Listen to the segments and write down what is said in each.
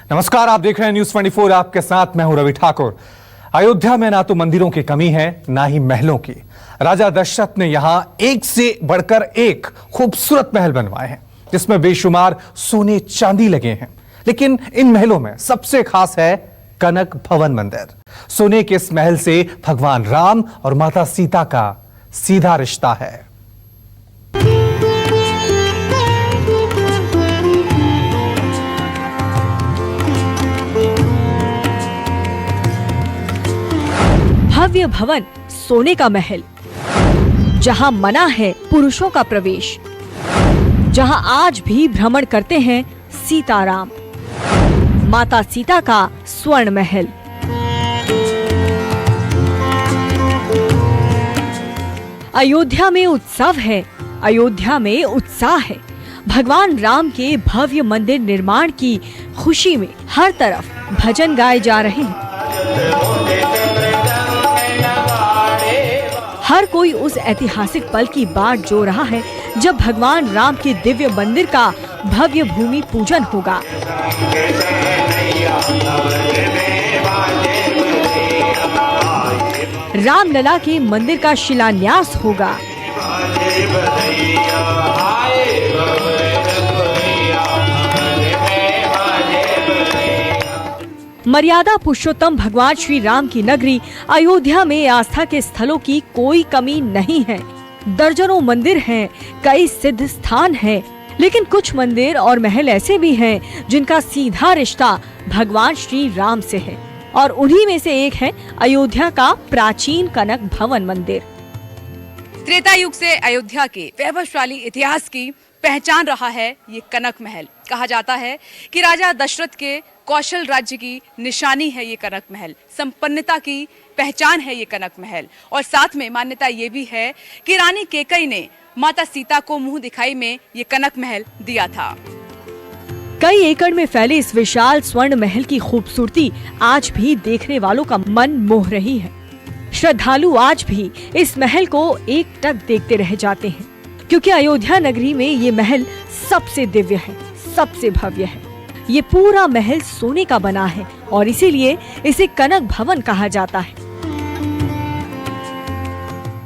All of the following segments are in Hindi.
नमस्कार, आप देख रहे हैं न्यूज 24। आपके साथ मैं हूं रवि ठाकुर। अयोध्या में ना तो मंदिरों की कमी है, ना ही महलों की। राजा दशरथ ने यहां एक से बढ़कर एक खूबसूरत महल बनवाए हैं, जिसमें बेशुमार सोने चांदी लगे हैं। लेकिन इन महलों में सबसे खास है कनक भवन मंदिर। सोने के इस महल से भगवान राम और माता सीता का सीधा रिश्ता है। भव्य भवन, सोने का महल, जहां मना है पुरुषों का प्रवेश, जहां आज भी भ्रमण करते हैं सीताराम, माता सीता का स्वर्ण महल। अयोध्या में उत्सव है, अयोध्या में उत्साह है। भगवान राम के भव्य मंदिर निर्माण की खुशी में हर तरफ भजन गाए जा रहे हैं। हर कोई उस ऐतिहासिक पल की बाट जो रहा है जब भगवान राम के दिव्य मंदिर का भव्य भूमि पूजन होगा। रामलला के मंदिर का शिलान्यास होगा। मर्यादा पुरुषोत्तम भगवान श्री राम की नगरी अयोध्या में आस्था के स्थलों की कोई कमी नहीं है। दर्जनों मंदिर हैं, कई सिद्ध स्थान हैं, लेकिन कुछ मंदिर और महल ऐसे भी हैं जिनका सीधा रिश्ता भगवान श्री राम से है, और उन्हीं में से एक है अयोध्या का प्राचीन कनक भवन मंदिर। त्रेता युग से अयोध्या के वैभवशाली इतिहास की पहचान रहा है ये कनक महल। कहा जाता है कि राजा दशरथ के कौशल राज्य की निशानी है ये कनक महल, संपन्नता की पहचान है ये कनक महल। और साथ में मान्यता ये भी है कि रानी कैकेयी ने माता सीता को मुंह दिखाई में ये कनक महल दिया था। कई एकड़ में फैले इस विशाल स्वर्ण महल की खूबसूरती आज भी देखने वालों का मन मोह रही है। श्रद्धालु आज भी इस महल को एकटक देखते रह जाते हैं, क्योंकि अयोध्या नगरी में ये महल सबसे दिव्य है, सबसे भव्य है। ये पूरा महल सोने का बना है और इसीलिए इसे कनक भवन कहा जाता है।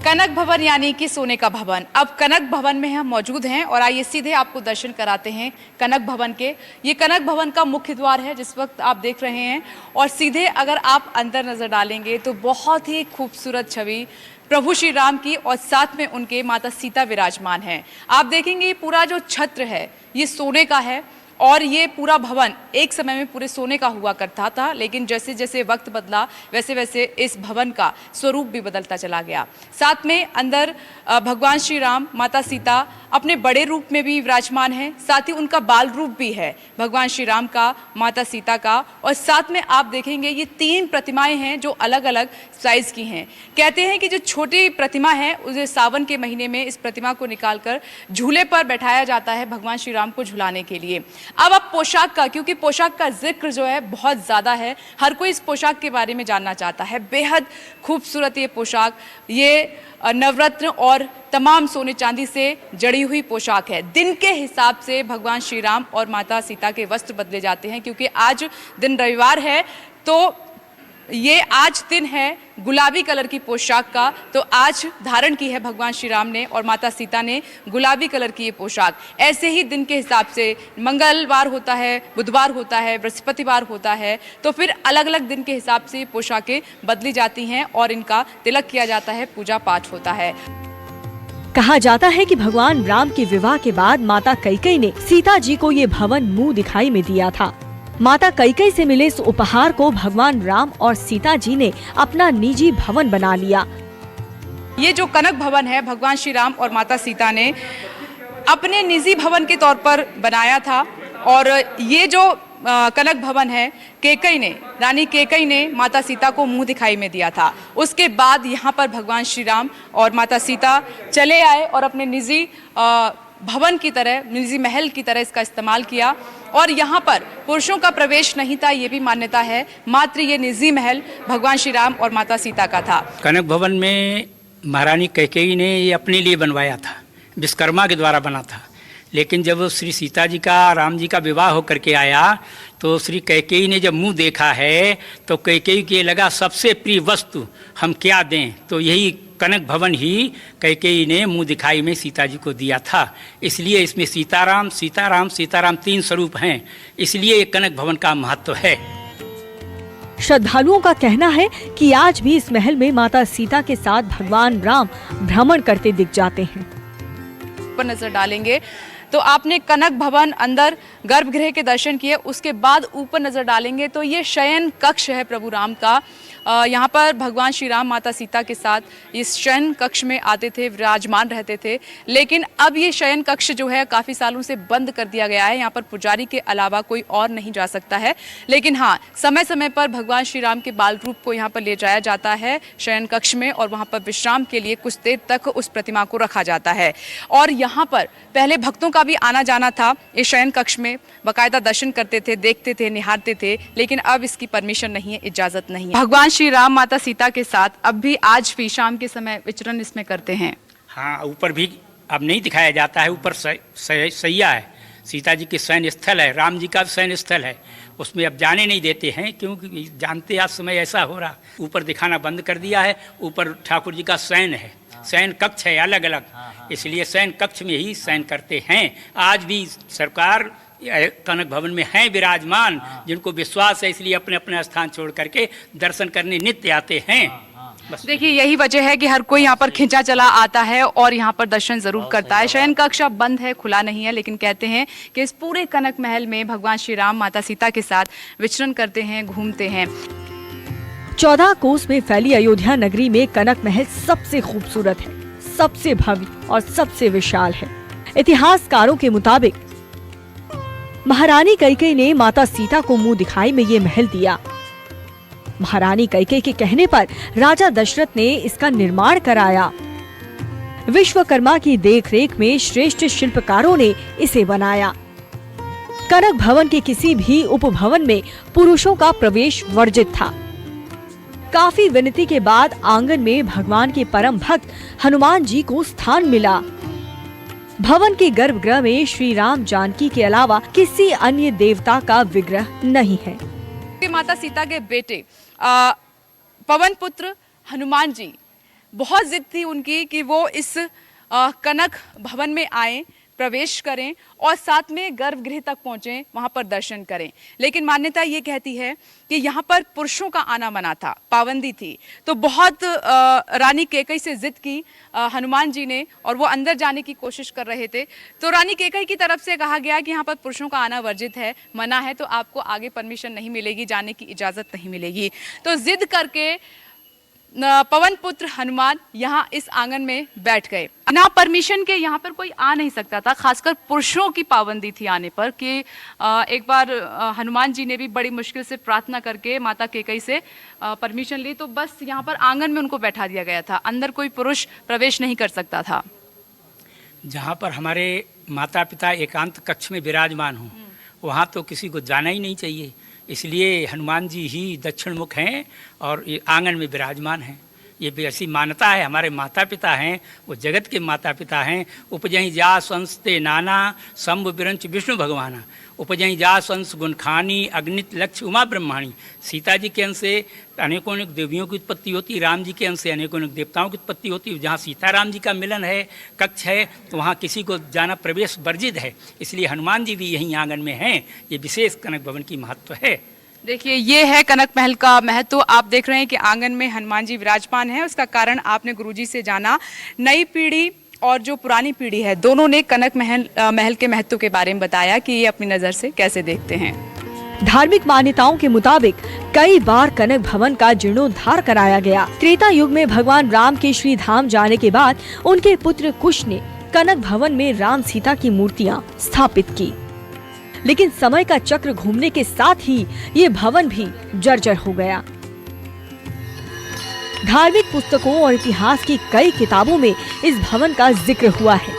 कनक भवन यानी कि सोने का भवन। अब कनक भवन में हम मौजूद हैं और आइए सीधे आपको दर्शन कराते हैं कनक भवन के। ये कनक भवन का मुख्य द्वार है जिस वक्त आप देख रहे हैं, और सीधे अगर आप अंदर नजर डालेंगे तो बहुत ही खूबसूरत छवि प्रभु श्री राम की और साथ में उनके माता सीता विराजमान है। आप देखेंगे पूरा जो छत्र है ये सोने का है, और ये पूरा भवन एक समय में पूरे सोने का हुआ करता था, लेकिन जैसे जैसे वक्त बदला वैसे वैसे इस भवन का स्वरूप भी बदलता चला गया। साथ में अंदर भगवान श्री राम, माता सीता अपने बड़े रूप में भी विराजमान है, साथ ही उनका बाल रूप भी है भगवान श्री राम का, माता सीता का, और साथ में आप देखेंगे ये 3 प्रतिमाएं हैं जो अलग अलग साइज की हैं। कहते हैं कि जो छोटी प्रतिमा है उसे सावन के महीने में इस प्रतिमा को निकालकर झूले पर बैठाया जाता है भगवान श्री राम को झुलाने के लिए। अब पोशाक का, क्योंकि पोशाक का जिक्र जो है बहुत ज़्यादा है, हर कोई इस पोशाक के बारे में जानना चाहता है। बेहद खूबसूरत ये पोशाक, ये नवरत्न और तमाम सोने चांदी से जड़ी हुई पोशाक है। दिन के हिसाब से भगवान श्री राम और माता सीता के वस्त्र बदले जाते हैं, क्योंकि आज दिन रविवार है तो ये आज दिन है गुलाबी कलर की पोशाक का, तो आज धारण की है भगवान श्री राम ने और माता सीता ने गुलाबी कलर की ये पोशाक। ऐसे ही दिन के हिसाब से मंगलवार होता है, बुधवार होता है, बृहस्पतिवार होता है, तो फिर अलग अलग दिन के हिसाब से पोशाकें बदली जाती हैं और इनका तिलक किया जाता है, पूजा पाठ होता है। कहा जाता है कि भगवान राम के विवाह के बाद माता कैकेयी ने सीता जी को ये भवन मुंह दिखाई में दिया था। माता कैकेयी से मिले इस उपहार को भगवान राम और सीता जी ने अपना निजी भवन बना लिया। ये जो कनक भवन है भगवान श्री राम और माता सीता ने अपने निजी भवन के तौर पर बनाया था, और ये जो कनक भवन है रानी कैकेयी ने माता सीता को मुंह दिखाई में दिया था। उसके बाद यहाँ पर भगवान श्री राम और माता सीता चले आए और अपने निजी भवन की तरह, निजी महल की तरह इसका इस्तेमाल किया, और यहाँ पर पुरुषों का प्रवेश नहीं था, ये भी मान्यता है। मात्र ये निजी महल भगवान श्री राम और माता सीता का था। कनक भवन में महारानी कैकेयी ने ये अपने लिए बनवाया था, विश्वकर्मा के द्वारा बना था। लेकिन जब श्री सीता जी का राम जी का विवाह होकर के आया तो श्री कैकेयी ने जब मुंह देखा है तो कैकेयी के लगा सबसे प्रिय वस्तु हम क्या दें, तो यही कनक भवन ही कैकेयी ने मुंह दिखाई में सीता जी को दिया था। इसलिए इसमें सीताराम सीताराम सीताराम 3 स्वरूप हैं, इसलिए ये कनक भवन का महत्व है। श्रद्धालुओं का कहना है कि आज भी इस महल में माता सीता के साथ भगवान राम भ्रमण करते दिख जाते हैं। पर नजर डालेंगे तो आपने कनक भवन अंदर गर्भगृह के दर्शन किए, उसके बाद ऊपर नजर डालेंगे तो ये शयन कक्ष है प्रभु राम का। यहाँ पर भगवान श्री राम माता सीता के साथ इस शयन कक्ष में आते थे, विराजमान रहते थे। लेकिन अब ये शयन कक्ष जो है काफ़ी सालों से बंद कर दिया गया है। यहाँ पर पुजारी के अलावा कोई और नहीं जा सकता है। लेकिन हाँ, समय समय पर भगवान श्री राम के बाल रूप को यहाँ पर ले जाया जाता है शयन कक्ष में, और वहाँ पर विश्राम के लिए कुछ देर तक उस प्रतिमा को रखा जाता है। और यहाँ पर पहले भक्तों का भी आना जाना था, इस शयन कक्ष में बाकायदा दर्शन करते थे, देखते थे, निहारते थे। लेकिन अब इसकी परमिशन नहीं है, इजाजत नहीं है। भगवान श्री राम माता सीता के साथ अब भी आज भी शाम के समय विचरण इसमें करते हैं। हाँ, ऊपर भी अब नहीं दिखाया जाता है, ऊपर सैया है, सीता जी के शयन स्थल है, राम जी का शयन स्थल है, उसमें अब जाने नहीं देते हैं क्योंकि जानते आज समय ऐसा हो रहा। ऊपर दिखाना बंद कर दिया है, ऊपर ठाकुर जी का शयन है, शयन कक्ष है अलग अलग, इसलिए शयन कक्ष में ही शयन करते हैं। आज भी सरकार कनक भवन में हैं विराजमान, जिनको विश्वास है इसलिए अपने अपने स्थान छोड़ करके दर्शन करने नित्य आते हैं। देखिए, यही वजह है कि हर कोई यहाँ पर खिंचा चला आता है और यहाँ पर दर्शन जरूर करता है। शयन कक्ष अब बंद है, खुला नहीं है, लेकिन कहते हैं कि इस पूरे कनक महल में भगवान श्री राम माता सीता के साथ विचरण करते हैं, घूमते हैं। 14 कोस में फैली अयोध्या नगरी में कनक महल सबसे खूबसूरत है, सबसे भव्य और सबसे विशाल है। इतिहासकारों के मुताबिक महारानी कैकेयी ने माता सीता को मुंह दिखाई में ये महल दिया। महारानी कैकेयी के कहने पर राजा दशरथ ने इसका निर्माण कराया। विश्वकर्मा की देखरेख में श्रेष्ठ शिल्पकारों ने इसे बनाया। कनक भवन के किसी भी उपभवन में पुरुषों का प्रवेश वर्जित था। काफी विनती के बाद आंगन में भगवान के परम भक्त हनुमान जी को स्थान मिला। भवन के गर्भगृह में श्री राम जानकी के अलावा किसी अन्य देवता का विग्रह नहीं है। माता सीता के बेटे पवन पुत्र हनुमान जी, बहुत जिद थी उनकी कि वो इस कनक भवन में आए, प्रवेश करें और साथ में गर्भगृह तक पहुंचें, वहां पर दर्शन करें। लेकिन मान्यता ये कहती है कि यहाँ पर पुरुषों का आना मना था, पाबंदी थी। तो बहुत रानी कैकेयी से जिद की हनुमान जी ने, और वो अंदर जाने की कोशिश कर रहे थे। तो रानी कैकेयी की तरफ से कहा गया कि यहाँ पर पुरुषों का आना वर्जित है, मना है, तो आपको आगे परमिशन नहीं मिलेगी, जाने की इजाजत नहीं मिलेगी। तो जिद करके पवन पुत्र हनुमान यहाँ इस आंगन में बैठ गए। बिना परमिशन के यहाँ पर कोई आ नहीं सकता था, खासकर पुरुषों की पाबंदी थी आने पर। कि एक बार हनुमान जी ने भी बड़ी मुश्किल से प्रार्थना करके माता कैकेयी से परमिशन ली, तो बस यहाँ पर आंगन में उनको बैठा दिया गया था, अंदर कोई पुरुष प्रवेश नहीं कर सकता था। जहाँ पर हमारे माता पिता एकांत कक्ष में विराजमान हों, वहाँ तो किसी को जाना ही नहीं चाहिए। इसलिए हनुमान जी ही दक्षिण मुख हैं और ये आंगन में विराजमान हैं। ये भी ऐसी मान्यता है, हमारे माता पिता हैं, वो जगत के माता पिता हैं। उपजहि जा संस्ते नाना शंभ विरंच विष्णु भगवाना, उपजहि जा संस गुणखानी अग्नित लक्ष्य उमा ब्रह्माणी। सीता जी के अंश से अनेकों अनेक देवियों की उत्पत्ति होती, राम जी के अंश से अनेकों अनेक देवताओं की उत्पत्ति होती। जहाँ सीताराम जी का मिलन है, कक्ष है, तो वहाँ किसी को जाना प्रवेश वर्जित है। इसलिए हनुमान जी भी यहीं आंगन में हैं। ये विशेष कनक भवन की महत्व है। देखिए, ये है कनक महल का महत्व। आप देख रहे हैं कि आंगन में हनुमान जी विराजमान है। उसका कारण आपने गुरुजी से जाना। नई पीढ़ी और जो पुरानी पीढ़ी है, दोनों ने कनक महल के महत्व के बारे में बताया कि ये अपनी नजर से कैसे देखते हैं। धार्मिक मान्यताओं के मुताबिक कई बार कनक भवन का जीर्णोद्धार कराया गया। त्रेता युग में भगवान राम के श्री धाम जाने के बाद उनके पुत्र कुश ने कनक भवन में राम सीता की मूर्तियां स्थापित की। लेकिन समय का चक्र घूमने के साथ ही ये भवन भी जर्जर हो गया। धार्मिक पुस्तकों और इतिहास की कई किताबों में इस भवन का जिक्र हुआ है।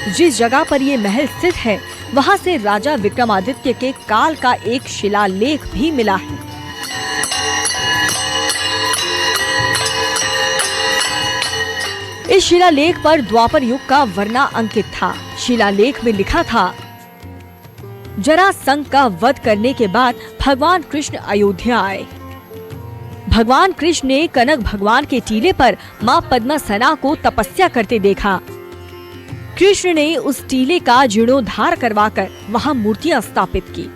जिस जगह पर ये महल स्थित है, वहां से राजा विक्रमादित्य के काल का एक शिलालेख भी मिला है। इस शिलालेख पर द्वापर युग का वर्णा अंकित था। शिलालेख में लिखा था, जरासंध का वध करने के बाद भगवान कृष्ण अयोध्या आए। भगवान कृष्ण ने कनक भगवान के टीले पर मां पद्मासना को तपस्या करते देखा। कृष्ण ने उस टीले का जीर्णोद्धार करवाकर वहां मूर्तियां स्थापित की।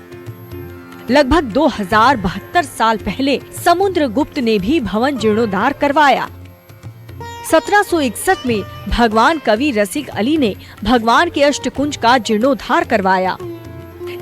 लगभग 2072 साल पहले समुद्रगुप्त ने भी भवन जीर्णोद्धार करवाया। 1761 में भगवान कवि रसिक अली ने भगवान के अष्टकुंज का जीर्णोद्धार करवाया।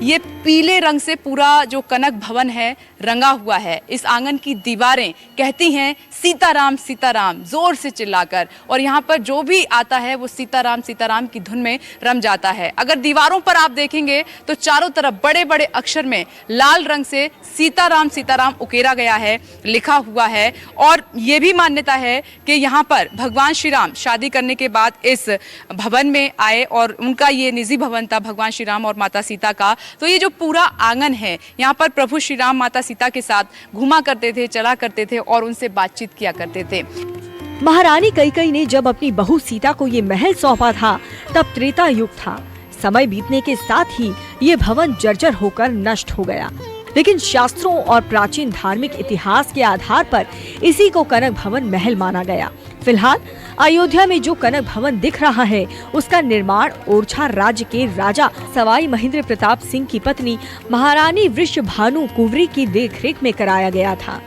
ये पीले रंग से पूरा जो कनक भवन है रंगा हुआ है। इस आंगन की दीवारें कहती हैं सीताराम सीताराम जोर से चिल्लाकर, और यहाँ पर जो भी आता है वो सीताराम सीताराम की धुन में रम जाता है। अगर दीवारों पर आप देखेंगे तो चारों तरफ बड़े बड़े अक्षर में लाल रंग से सीताराम सीताराम उकेरा गया है, लिखा हुआ है। और ये भी मान्यता है कि यहाँ पर भगवान श्री राम शादी करने के बाद इस भवन में आए और उनका ये निजी भवन था भगवान श्री राम और माता सीता का। तो ये जो पूरा आंगन है यहाँ पर प्रभु श्री राम माता सीता के साथ घूमा करते थे, चला करते थे और उनसे बातचीत किया करते थे। महारानी कैकेयी ने जब अपनी बहू सीता को ये महल सौंपा था तब त्रेता युग था। समय बीतने के साथ ही ये भवन जर्जर होकर नष्ट हो गया, लेकिन शास्त्रों और प्राचीन धार्मिक इतिहास के आधार पर इसी को कनक भवन महल माना गया। फिलहाल अयोध्या में जो कनक भवन दिख रहा है उसका निर्माण ओरछा राज्य के राजा सवाई महेंद्र प्रताप सिंह की पत्नी महारानी वृषभानु कुंवरी की देखरेख में कराया गया था।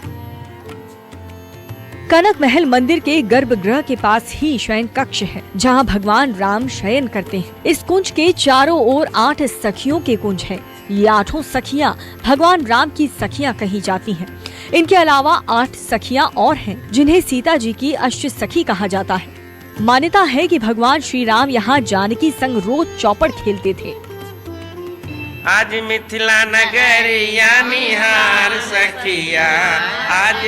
कनक महल मंदिर के गर्भगृह के पास ही शयन कक्ष है, जहां भगवान राम शयन करते हैं। इस कुंज के चारों ओर 8 सखियों के कुंज हैं। ये 8 सखियां भगवान राम की सखियां कही जाती हैं। इनके अलावा 8 सखियां और हैं, जिन्हें सीता जी की अष्ट सखी कहा जाता है। मान्यता है कि भगवान श्री राम यहाँ जानकी संग रोज चौपड़ खेलते थे। आज मिथिला नगरिया निहार सखिया, आज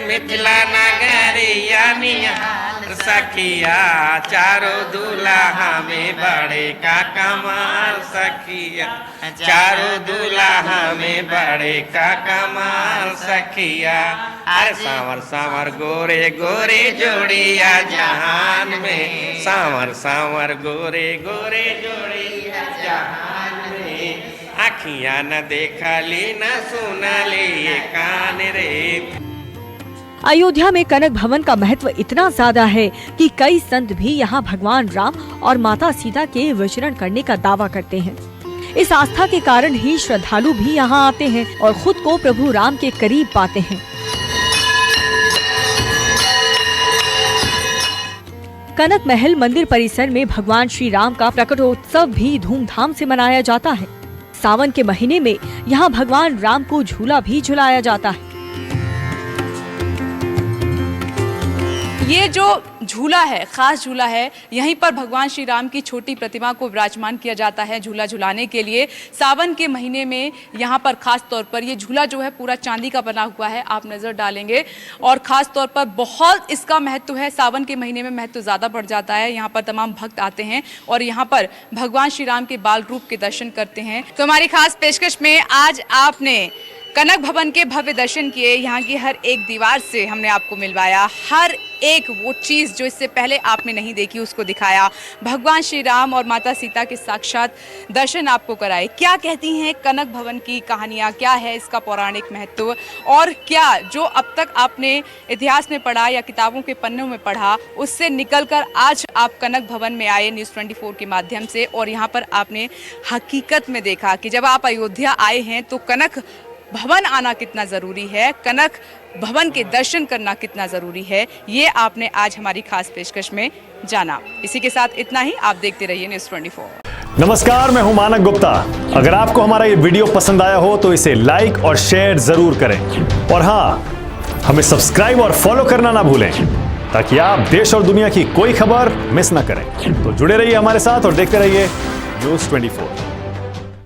मिथिला नगरिया निहार सखिया, चारों दूल्हा में बड़े का कमाल सखिया, चारों दूल्हा में बड़े का कमाल सखिया। अरे सांवर सांवर गोरे गोरे जोड़िया जहान में, सांवर सांवर गोरे गोरे जोड़िया जहान में, आखियां न देखली न सुनली ये कान रे। अयोध्या में कनक भवन का महत्व इतना ज्यादा है कि कई संत भी यहाँ भगवान राम और माता सीता के विचरण करने का दावा करते हैं। इस आस्था के कारण ही श्रद्धालु भी यहाँ आते हैं और खुद को प्रभु राम के करीब पाते हैं। कनक महल मंदिर परिसर में भगवान श्री राम का प्रकटोत्सव भी धूमधाम से मनाया जाता है। सावन के महीने में यहाँ भगवान राम को झूला भी झुलाया जाता है। ये जो झूला है, खास झूला है, यहीं पर भगवान श्री राम की छोटी प्रतिमा को विराजमान किया जाता है झूला झुलाने के लिए। सावन के महीने में यहाँ पर खास तौर पर ये झूला जो है पूरा चांदी का बना हुआ है, आप नज़र डालेंगे, और खास तौर पर बहुत इसका महत्व है। सावन के महीने में महत्व ज़्यादा बढ़ जाता है। यहाँ पर तमाम भक्त आते हैं और यहाँ पर भगवान श्री राम के बाल रूप के दर्शन करते हैं। तो हमारी खास पेशकश में आज आपने कनक भवन के भव्य दर्शन किए। यहाँ की हर एक दीवार से हमने आपको मिलवाया, हर एक वो चीज़ जो इससे पहले आपने नहीं देखी उसको दिखाया। भगवान श्री राम और माता सीता के साक्षात दर्शन आपको कराए। क्या कहती हैं कनक भवन की कहानियाँ, क्या है इसका पौराणिक महत्व, और क्या जो अब तक आपने इतिहास में पढ़ा या किताबों के पन्नों में पढ़ा उससे निकलकर आज आप कनक भवन में आए न्यूज़ 24 के माध्यम से, और यहाँ पर आपने हकीकत में देखा कि जब आप अयोध्या आए हैं तो कनक भवन आना कितना ज़रूरी है, कनक भवन के दर्शन करना कितना ज़रूरी है, ये आपने आज हमारी खास पेशकश में जाना। इसी के साथ इतना ही, आप देखते रहिए न्यूज़ 24। नमस्कार, मैं हूं मानक गुप्ता। अगर आपको हमारा ये वीडियो पसंद आया हो तो इसे लाइक और शेयर जरूर करें, और हाँ, हमें सब्सक्राइब और फॉलो करना ना भूलें ताकि आप देश और दुनिया की कोई खबर मिस ना करें। तो जुड़े रहिए हमारे साथ और देखते रहिए न्यूज़ 24।